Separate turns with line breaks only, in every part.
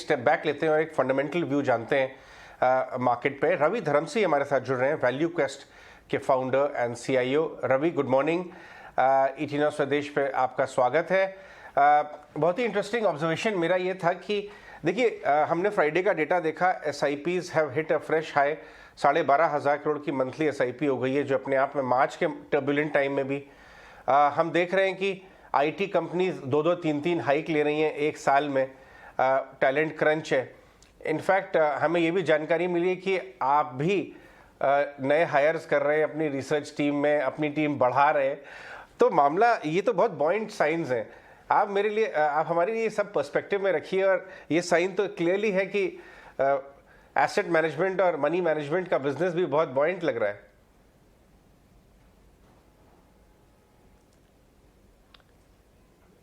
Step back लेते हैं और एक फंडामेंटल व्यू जानते हैं मार्केट पे। रवि धर्मसी हमारे साथ जुड़ रहे हैं, वैल्यू क्वेस्ट के founder and CEO. Ravi, good morning. ET Now Swadesh पे आपका स्वागत है। बहुत ही इंटरेस्टिंग ऑब्जर्वेशन मेरा ये था कि देखिए, हमने फ्राइडे का डेटा देखा, SIPs have hit a fresh high. 12,500 crore की मंथली SIP हो गई है, जो अपने आप में मार्च के टर्बुलेंट टाइम में भी हम देख रहे हैं कि IT कंपनीज 2-2, 3-3 हाइक ले रही हैं एक साल में। टैलेंट क्रंच है। इनफैक्ट हमें ये भी जानकारी मिली है कि आप भी नए हायर्स कर रहे हैं अपनी रिसर्च टीम में, अपनी टीम बढ़ा रहे हैं। तो मामला ये तो बहुत बॉइंट साइंस हैं। आप हमारे लिए सब पर्सपेक्टिव में रखिए, और ये साइन तो क्लियरली है कि एसेट मैनेजमेंट और मनी मैनेजमेंट का बिजनेस भी बहुत बॉइंट लग रहा है।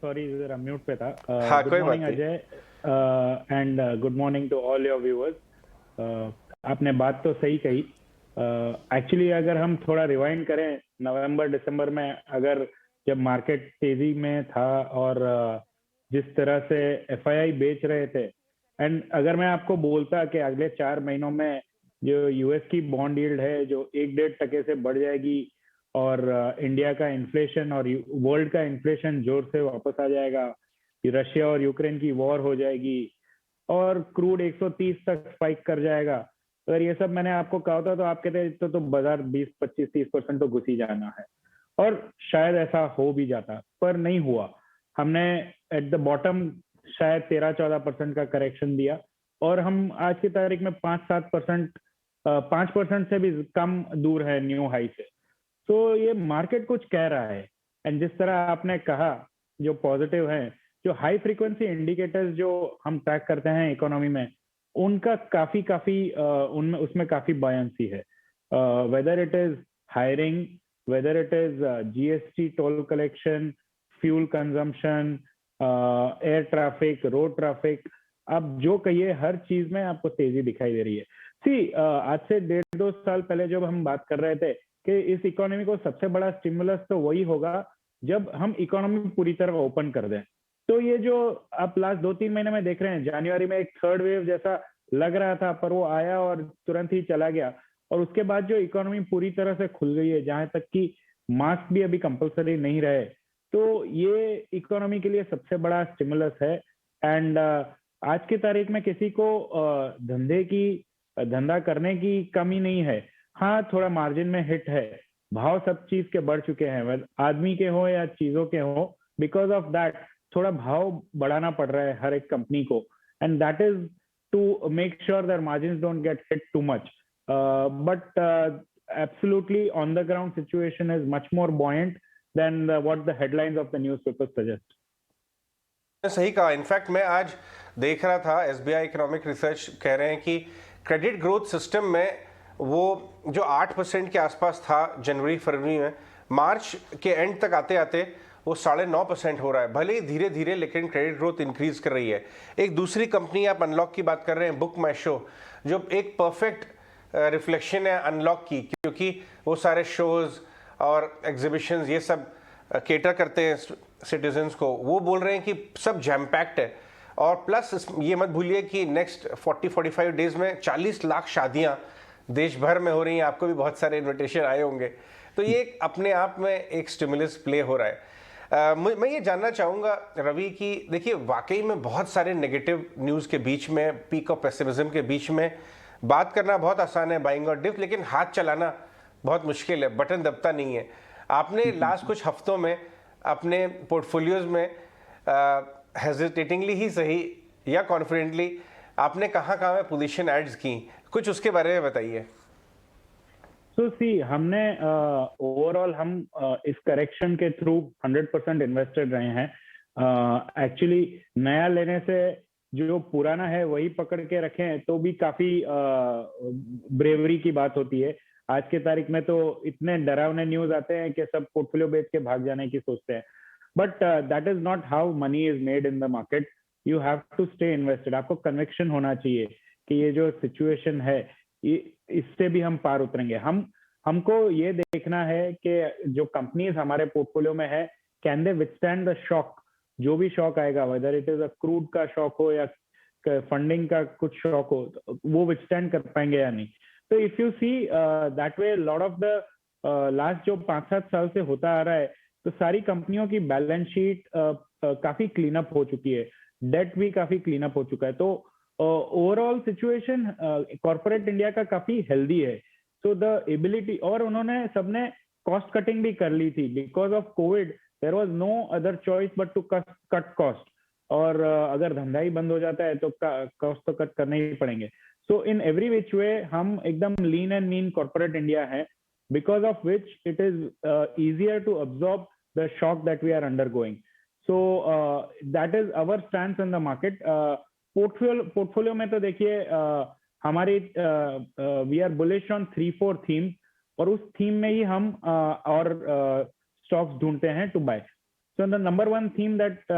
सॉरी, जरा म्यूट पे था।
हाँ,
गुड
कोई
मॉर्निंग
बात नहीं।
Ajay, and good morning to all your viewers. आपने बात तो सही कही। एक्चुअली अगर हम थोड़ा रिवाइंड करें, नवंबर दिसंबर में अगर जब मार्केट तेजी में था और जिस तरह से FII बेच रहे थे, एंड अगर मैं आपको बोलता कि अगले 4 महीनों में जो US की बॉन्ड यील्ड है जो 1-1.5% से बढ़ जाएगी, और इंडिया का इन्फ्लेशन और वर्ल्ड का इन्फ्लेशन जोर से वापस आ जाएगा, रशिया और यूक्रेन की वॉर हो जाएगी, और क्रूड 130 तक स्पाइक कर जाएगा, अगर ये सब मैंने आपको कहा होता तो आप कहते तो बाजार 20-25-30% तो घुस ही जाना है, और शायद ऐसा हो भी जाता, पर नहीं हुआ। हमने एट द बॉटम शायद 13-14% का करेक्शन दिया, और हम आज की तारीख में 5-7%, 5% से भी कम दूर है न्यू हाई से। तो ये मार्केट कुछ कह रहा है, एंड जिस तरह आपने कहा, जो पॉजिटिव है, जो हाई फ्रीक्वेंसी इंडिकेटर्स जो हम ट्रैक करते हैं इकोनॉमी में, उनका काफी उनमें उसमें काफी बायंसी है। Whether it is hiring, whether it is GST toll collection, fuel consumption, air traffic, road traffic, अब जो कहिए हर चीज में आपको तेजी दिखाई दे रही है। आज से 1.5-2 साल पहले जब हम बात कर रहे थे कि इस इकोनॉमी को सबसे बड़ा स्टिमुलस तो वही होगा जब हम इकोनॉमी पूरी तरह ओपन कर दें। तो ये जो आप लास्ट 2-3 महीने में देख रहे हैं, जनवरी में एक थर्ड वेव जैसा लग रहा था, पर वो आया और तुरंत ही चला गया, और उसके बाद जो इकोनॉमी पूरी तरह से खुल गई है, जहां तक कि मास्क भी अभी कंपलसरी नहीं रहे, तो ये इकोनॉमी के लिए सबसे बड़ा स्टिमुलस है। एंड आज की तारीख में किसी को धंधा करने की कमी नहीं है। हाँ, थोड़ा मार्जिन में हिट है, भाव सब चीज के बढ़ चुके हैं, आदमी के हो या चीजों के हो, बिकॉज ऑफ दैट थोड़ा भाव बढ़ाना पड़ रहा है हर एक कंपनी को, and that is to make sure that margins don't get hit too much, but absolutely on the ground situation is much more buoyant than what the headlines of the newspapers suggest.
सही कहा। In fact मैं आज देख रहा था, SBI economic research कह रहे हैं कि क्रेडिट ग्रोथ सिस्टम में वो जो 8% के आसपास था जनवरी फरवरी में, मार्च के एंड तक आते आते वो 9.5% हो रहा है। भले ही धीरे धीरे, लेकिन क्रेडिट ग्रोथ इंक्रीज कर रही है। एक दूसरी कंपनी, आप अनलॉक की बात कर रहे हैं, बुक माई शो, जो एक परफेक्ट रिफ्लेक्शन है अनलॉक की, क्योंकि वो सारे शोज और एग्जीबिशंस ये सब केटर करते हैं सिटीजन्स को। वो बोल रहे हैं कि सब जैम पैक्ड है, और प्लस ये मत भूलिए कि नेक्स्ट 40-45 डेज में 40 लाख शादियां देश भर में हो रही हैं। आपको भी बहुत सारे इन्विटेशन आए होंगे, तो ये अपने आप में एक स्टिमुलस प्ले हो रहा है। मैं ये जानना चाहूँगा रवि कि देखिए, वाकई में बहुत सारे नेगेटिव न्यूज़ के बीच में, पीक ऑफ पेसिमिज्म के बीच में बात करना बहुत आसान है, बाइंग और डिप, लेकिन हाथ चलाना बहुत मुश्किल है, बटन दबता नहीं है। आपने लास्ट कुछ हफ्तों में अपने पोर्टफोलियोज में हेजिटेटिंगली ही सही या कॉन्फिडेंटली आपने कहाँ में पोजीशन एड्स की, कुछ उसके बारे में बताइए।
हमने ओवरऑल हम इस करेक्शन के थ्रू 100% इन्वेस्टेड रहे हैं। एक्चुअली नया लेने से जो पुराना है वही पकड़ के रखें तो भी काफी ब्रेवरी की बात होती है। आज के तारीख में तो इतने डरावने न्यूज आते हैं कि सब पोर्टफोलियो बेच के भाग जाने की सोचते हैं, but that is not how money is made in the market. You have to stay invested. आपको कन्विक्शन होना चाहिए कि ये जो सिचुएशन है इससे भी हम पार उतरेंगे। हमको ये देखना है कि जो कंपनीज हमारे पोर्टफोलियो में है, can they withstand the shock, जो भी शॉक आएगा, whether it is a crude का शॉक हो या फंडिंग का कुछ शॉक हो तो वो विथस्टैंड कर पाएंगे या नहीं। तो if you see that way lot of the last जो 5-7 साल से होता आ रहा है, तो सारी कंपनियों की बैलेंस शीट काफी क्लीन अप हो चुकी है, डेट भी काफी क्लीन अप हो चुका है। तो ओवरऑल सिचुएशन कॉर्पोरेट इंडिया का काफी हेल्दी है। सो द एबिलिटी, और उन्होंने सबने कॉस्ट कटिंग भी कर ली थी because of Covid. There was no other choice but to cut cost. और अगर धंधा ही बंद हो जाता है तो कॉस्ट तो कट करने ही पड़ेंगे। सो इन एवरी विच वे हम एकदम lean and mean corporate India है, because of which it is easier to absorb the shock that we are undergoing. So that is our stance in the market. Portfolio में तो देखिए हमारी we are bullish on 3-4 themes, और उस theme में ही हम और स्टॉक्स ढूंढते हैं to buy. So the number one theme that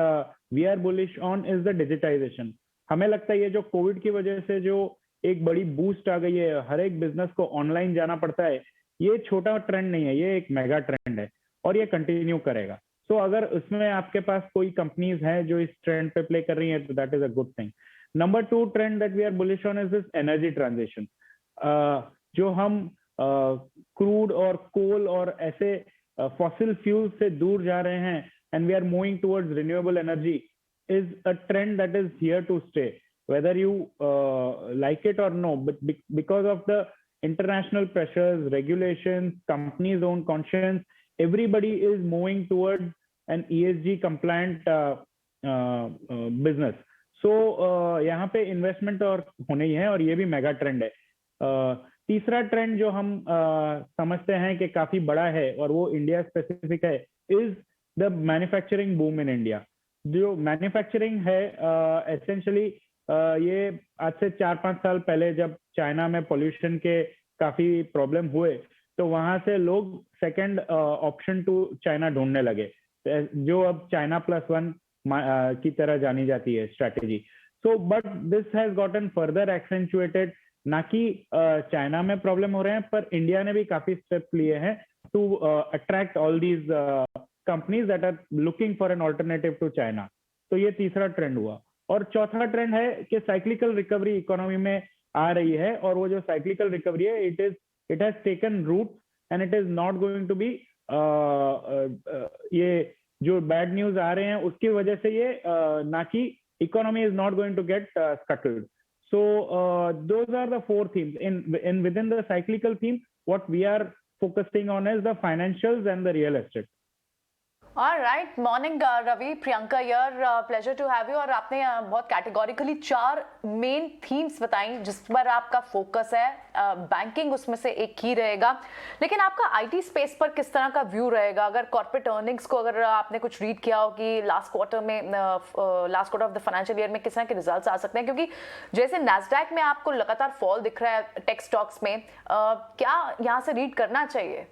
we are bullish on is the digitization. हमें लगता है ये जो कोविड की वजह से जो एक बड़ी बूस्ट आ गई है, हर एक बिजनेस को ऑनलाइन जाना पड़ता है, ये छोटा ट्रेंड नहीं है, ये एक मेगा ट्रेंड है और ये कंटिन्यू करेगा। सो अगर उसमें आपके पास कोई कंपनीज हैं जो इस ट्रेंड पे प्ले कर रही हैं तो that is a good thing. Number 2 trend that we are bullish on is this energy transition. जो हम क्रूड और कोल और ऐसे फॉसिल फ्यूल से दूर जा रहे हैं and we are moving towards renewable energy is a trend that is here to stay, whether you like it or no, but because of the international pressures, regulations, companies' own conscience, everybody is moving towards an ESG compliant business. So यहाँ पे investment और होने ही है, और ये भी mega trend है। तीसरा ट्रेंड जो हम समझते हैं कि काफी बड़ा है और वो इंडिया स्पेसिफिक है, is the manufacturing boom in India. जो मैन्युफैक्चरिंग है एसेंशियली ये आज से 4-5 साल पहले जब चाइना में पोल्यूशन के काफी प्रॉब्लम हुए तो वहां से लोग सेकंड ऑप्शन टू चाइना ढूंढने लगे, जो अब चाइना +1 की तरह जानी जाती है strategy. So but this has gotten further accentuated, ना कि चाइना में प्रॉब्लम हो रहे हैं, पर इंडिया ने भी काफी स्टेप्स लिए हैं to attract all these companies that are looking for an alternative to China. तो ये तीसरा ट्रेंड हुआ। और चौथा ट्रेंड है कि साइक्लिकल रिकवरी इकोनॉमी में आ रही है, और वो जो साइक्लिकल रिकवरी है it has taken root and it is not going to be, ये जो बैड न्यूज आ रहे हैं उसकी वजह से ये ना कि economy is not going to get scuttled. So those are the 4 themes in within the cyclical theme. What we are focusing on is the financials and the real estate.
All right, morning Ravi, Priyanka here, pleasure to have you। और आपने बहुत categorically 4 main themes बताई जिस पर आपका focus है। Banking उसमें से एक ही रहेगा, लेकिन आपका आईटी स्पेस पर किस तरह का व्यू रहेगा? अगर कॉर्पोरेट अर्निंग्स को अगर आपने कुछ रीड किया हो कि last quarter of the financial year में किस तरह के रिजल्ट्स आ सकते हैं, क्योंकि जैसे नैस्डैक में आपको लगातार फॉल दिख रहा है टेक स्टॉक्स में, क्या यहाँ से रीड करना चाहिए?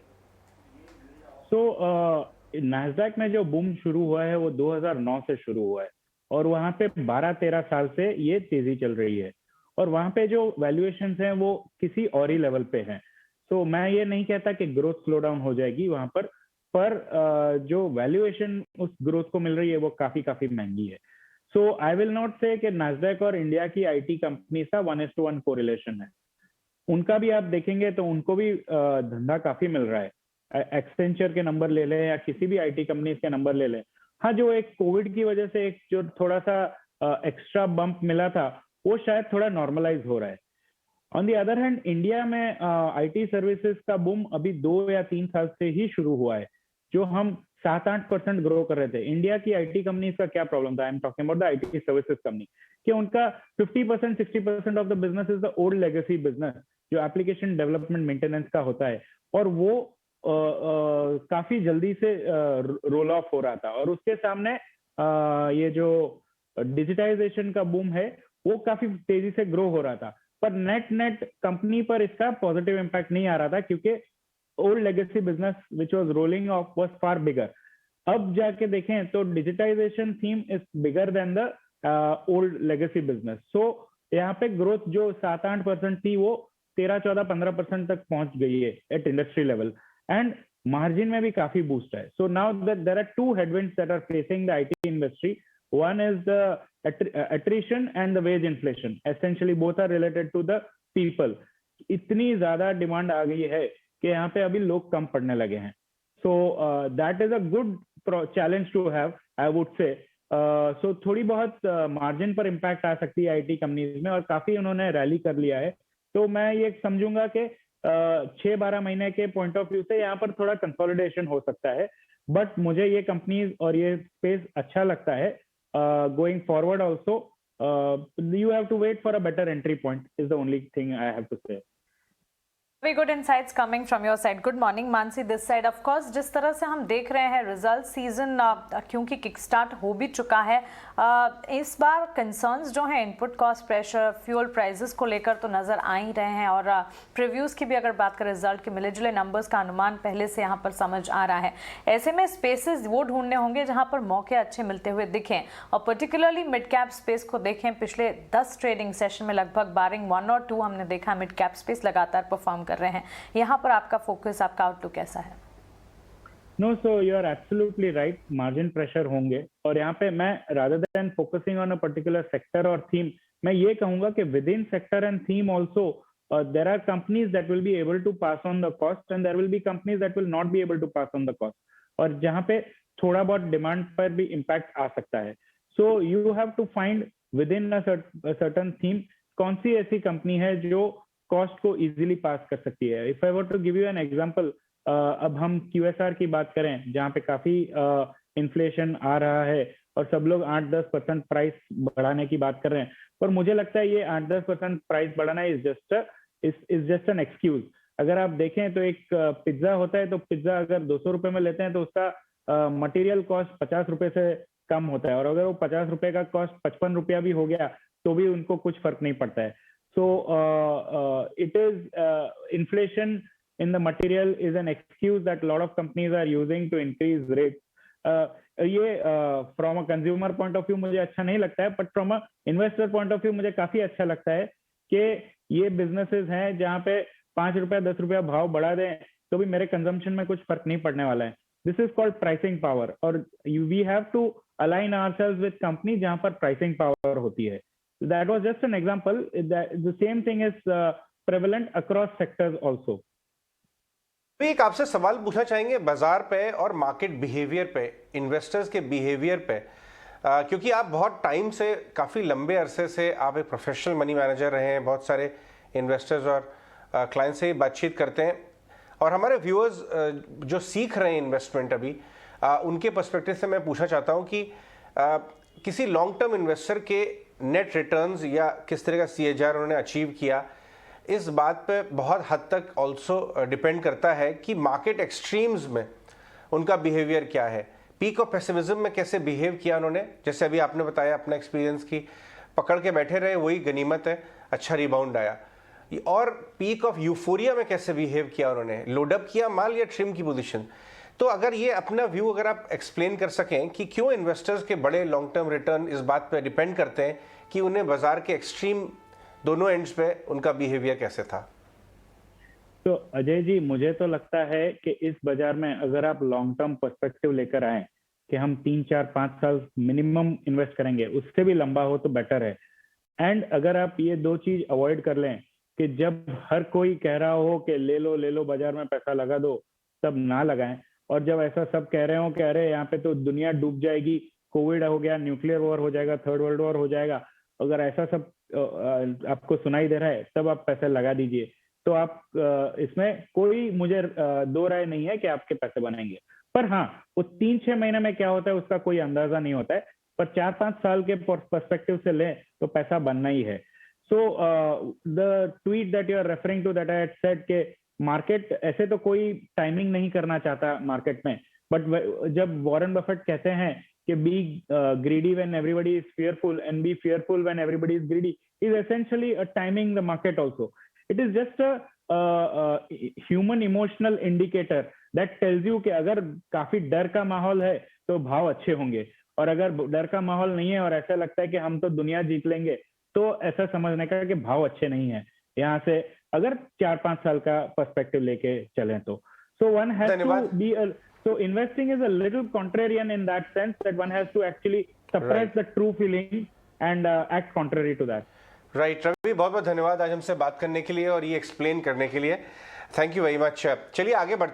नैस्डैक में जो बूम शुरू हुआ है वो 2009 से शुरू हुआ है, और वहां पे 12-13 साल से ये तेजी चल रही है, और वहां पे जो वैल्यूएशंस हैं वो किसी और ही लेवल पे हैं। तो मैं ये नहीं कहता कि ग्रोथ स्लो डाउन हो जाएगी वहां पर जो वैल्यूएशन उस ग्रोथ को मिल रही है वो काफी महंगी है। सो आई विल नॉट से कि नैस्डैक और इंडिया की आईटी कंपनी का 1:1 कोरिलेशन है। उनका भी आप देखेंगे तो उनको भी धंधा काफी मिल रहा है। एक्सेंचर के नंबर ले लें या किसी भी आईटी कंपनी के नंबर ले लें, हाँ जो एक कोविड की वजह से एक जो थोड़ा सा एक्स्ट्रा बम्प मिला था वो शायद थोड़ा नॉर्मलाइज हो रहा है। On the other hand India में आईटी सर्विसेज का बूम अभी 2 या 3 साल से ही शुरू हुआ है, जो हम 7-8% ग्रो कर रहे थे। इंडिया की आईटी कंपनीज का क्या प्रॉब्लम था? I am talking about the IT services company, कि उनका 50%-60% of the business is the old legacy business, जो एप्लीकेशन डेवलपमेंट मेंटेनेंस का होता है, और वो काफी जल्दी से रोल ऑफ हो रहा था। और उसके सामने ये जो डिजिटाइजेशन का बूम है वो काफी तेजी से ग्रो हो रहा था, पर नेट कंपनी पर इसका पॉजिटिव इम्पैक्ट नहीं आ रहा था, क्योंकि old legacy business which was rolling off was far bigger. अब जाके देखें तो digitisation theme is bigger than the old legacy business. So यहाँ पे ग्रोथ जो 7-8% थी वो 13-14-15% तक पहुंच गई है at industry level, and margin में भी काफी बूस्ट है। So now there are 2 headwinds that are facing the IT industry. One is the attrition and the wage inflation, essentially both are related to the people. इतनी ज्यादा demand आ गई है कि यहाँ पे अभी लोग कम पढ़ने लगे हैं. So that is a good challenge to have, I would say. So थोड़ी बहुत मार्जिन पर इम्पैक्ट आ सकती है आईटी कंपनीज में, और काफी उन्होंने रैली कर लिया है. तो मैं ये समझूंगा कि 6-12 महीने के पॉइंट ऑफ व्यू से यहाँ पर थोड़ा कंसोलिडेशन हो सकता है, बट मुझे ये कंपनीज और ये स्पेस अच्छा लगता है. Going forward also you have to wait for a better entry point is the only thing I have to say.
Very good insights coming from your side. Good morning, Mansi this side. Of course, जिस तरह से हम देख रहे हैं result season क्योंकि kick start हो भी चुका है, इस बार कंसर्न्स जो हैं input cost pressure, fuel prices को लेकर तो नज़र आ ही रहे हैं, और प्रीव्यूज़ की भी अगर बात करें, रिजल्ट के मिले जुले नंबर्स का अनुमान पहले से यहाँ पर समझ आ रहा है. ऐसे में स्पेसेस वो ढूंढने होंगे जहाँ पर मौके अच्छे मिलते हुए दिखें, और पर्टिकुलरली मिड कैप स्पेस को देखें. पिछले 10 ट्रेडिंग सेशन में लगभग बारिंग 1 और 2 हमने देखा मिड कैप स्पेस लगातार परफॉर्म कर रहे हैं. यहाँ पर आपका फोकस, आपका आउटलुक कैसा है?
No, so you are absolutely right. Margin pressure होंगे, और यहाँ पे मैं rather than focusing on a particular sector or theme, मैं ये कहूंगा कि within sector and theme also there are companies that will be able to pass on the cost and there will be companies that will not be able to pass on the cost, और जहाँ पे थोड़ा बहुत demand पर भी impact आ सकता है. So you have to find within a certain theme कौन सी ऐसी कंपनी है जो कॉस्ट को इजीली पास कर सकती है. If I were to give you an example, अब हम QSR की बात करें जहाँ पे काफी इन्फ्लेशन आ रहा है और सब लोग 8-10% प्राइस बढ़ाने की बात कर रहे हैं, पर मुझे लगता है ये 8-10% प्राइस बढ़ाना इज जस्ट एन एक्सक्यूज. अगर आप देखें तो एक पिज्जा होता है, तो पिज्जा अगर 200 रुपए में लेते हैं तो उसका मटेरियल कॉस्ट 50 रुपए से कम होता है, और अगर वो 50 रुपए का कॉस्ट 55 रुपया भी हो गया तो भी उनको कुछ फर्क नहीं पड़ता है. So it is inflation in the material is an excuse that a lot of companies are using to increase rates. ये from a consumer point of view मुझे अच्छा नहीं लगता है, but from a investor point of view मुझे काफी अच्छा लगता है कि ये businesses हैं जहाँ पे 5 रुपया 10 रुपया भाव बढ़ा दें तो भी मेरे consumption में कुछ फर्क नहीं पड़ने वाला है. This is called pricing power, और we have to align ourselves with company जहाँ पर pricing power होती है. That was just an example. That the same thing is prevalent across sectors also.
तो एक आपसे सवाल पूछना चाहेंगे बाजार पे और मार्केट बिहेवियर पे, इन्वेस्टर्स के बिहेवियर पे, क्योंकि आप बहुत टाइम से, काफ़ी लंबे अरसे से आप एक प्रोफेशनल मनी मैनेजर रहे हैं, बहुत सारे इन्वेस्टर्स और क्लाइंट से बातचीत करते हैं, और हमारे व्यूअर्स जो सीख रहे हैं इन्वेस्टमेंट अभी, उनके पर्सपेक्टिव से मैं पूछना चाहता हूँ कि किसी लॉन्ग टर्म इन्वेस्टर के नेट रिटर्न्स या किस तरह का CAGR उन्होंने अचीव किया, इस बात पे बहुत हद तक ऑल्सो डिपेंड करता है कि मार्केट एक्सट्रीम्स में उनका बिहेवियर क्या है. पीक ऑफ पेसिमिज्म में कैसे बिहेव किया उन्होंने, जैसे अभी आपने बताया अपना एक्सपीरियंस की पकड़ के बैठे रहे, वही गनीमत है, अच्छा रिबाउंड आया. और पीक ऑफ यूफोरिया में कैसे बिहेव किया उन्होंने, लोडअप किया माल या ट्रिम की पोजीशन. तो अगर ये अपना व्यू अगर आप एक्सप्लेन कर सकें कि क्यों इन्वेस्टर्स के बड़े लॉन्ग टर्म रिटर्न इस बात पे डिपेंड करते हैं कि उन्हें बाजार के एक्सट्रीम दोनों एंड्स पे उनका बिहेवियर कैसे था.
तो अजय जी, मुझे तो लगता है कि इस बाजार में अगर आप लॉन्ग टर्म पर्सपेक्टिव लेकर आए कि हम 3-4-5 साल मिनिमम इन्वेस्ट करेंगे, उससे भी लंबा हो तो बेटर है. एंड अगर आप ये दो चीज अवॉइड कर लें कि जब हर कोई कह रहा हो कि ले लो बाजार में पैसा लगा दो, तब ना लगाएं, और जब ऐसा सब कह रहे हो कि अरे यहाँ पे तो दुनिया डूब जाएगी, कोविड हो गया, न्यूक्लियर वॉर हो जाएगा, थर्ड वर्ल्ड वॉर हो जाएगा, अगर ऐसा सब आपको सुनाई दे रहा है तब आप पैसे लगा दीजिए. तो आप इसमें कोई मुझे दो राय नहीं है कि आपके पैसे बनेंगे, पर हाँ वो 3-6 महीने में क्या होता है उसका कोई अंदाजा नहीं होता है, पर 4-5 साल के पर्सपेक्टिव से लें तो पैसा बनना ही है. So the tweet that you are referring to, that I had said के मार्केट ऐसे तो कोई टाइमिंग नहीं करना चाहता मार्केट में, बट जब वॉरेन बफेट कहते हैं कि B greedy when everybody is fearful and be fearful when everybody is greedy, is essentially a timing the market also. It is just a human emotional indicator that tells you कि अगर काफी डर का माहौल है तो भाव अच्छे होंगे, और अगर डर का माहौल नहीं है और ऐसा लगता है कि हम तो दुनिया जीत लेंगे, तो ऐसा समझने का कि भाव अच्छे नहीं है. यहाँ से अगर 4-5 साल का पर्सपेक्टिव लेके चलें तो so one has to be so investing is a little contrarian in that sense that one has to actually suppress the true feeling and act contrary to that.
Right Ravi, बहुत बहुत धन्यवाद आज हमसे बात करने के लिए और ये एक्सप्लेन करने के लिए। Thank you very much. चलिए आगे बढ़ते